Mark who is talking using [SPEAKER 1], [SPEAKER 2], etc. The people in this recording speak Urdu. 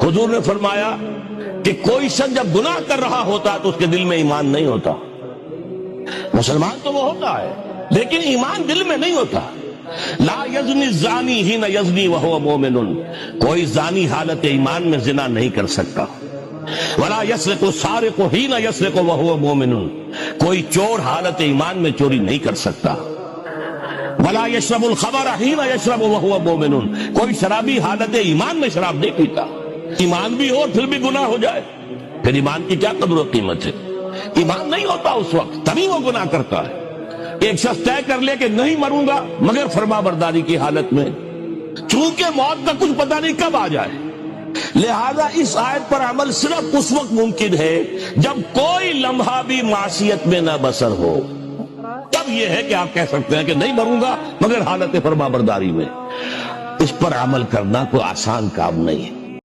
[SPEAKER 1] حضور نے فرمایا کہ کوئی شخص جب گناہ کر رہا ہوتا تو اس کے دل میں ایمان نہیں ہوتا. مسلمان تو وہ ہوتا ہے لیکن ایمان دل میں نہیں ہوتا. لا یزنی الزانی حین یزنی وہو مومن، کوئی زانی حالت ایمان میں زنا نہیں کر سکتا. ولا یسرق السارق حین یسرق وہو مومن، کوئی چور حالت ایمان میں چوری نہیں کر سکتا. ولا یشرب الخمر حین یشرب وہو مومن، کوئی شرابی حالت ایمان میں شراب نہیں پیتا. ایمان بھی ہو اور پھر بھی گناہ ہو جائے، پھر ایمان کی کیا قدر و قیمت ہے؟ ایمان نہیں ہوتا اس وقت تبھی وہ گناہ کرتا ہے. ایک شخص طے کر لے کہ نہیں مروں گا مگر فرما برداری کی حالت میں، چونکہ موت کا کچھ پتہ نہیں کب آ جائے. لہذا اس آیت پر عمل صرف اس وقت ممکن ہے جب کوئی لمحہ بھی معصیت میں نہ بسر ہو. تب یہ ہے کہ آپ کہہ سکتے ہیں کہ نہیں مروں گا مگر حالت فرما برداری میں. اس پر عمل کرنا کوئی آسان کام نہیں ہے.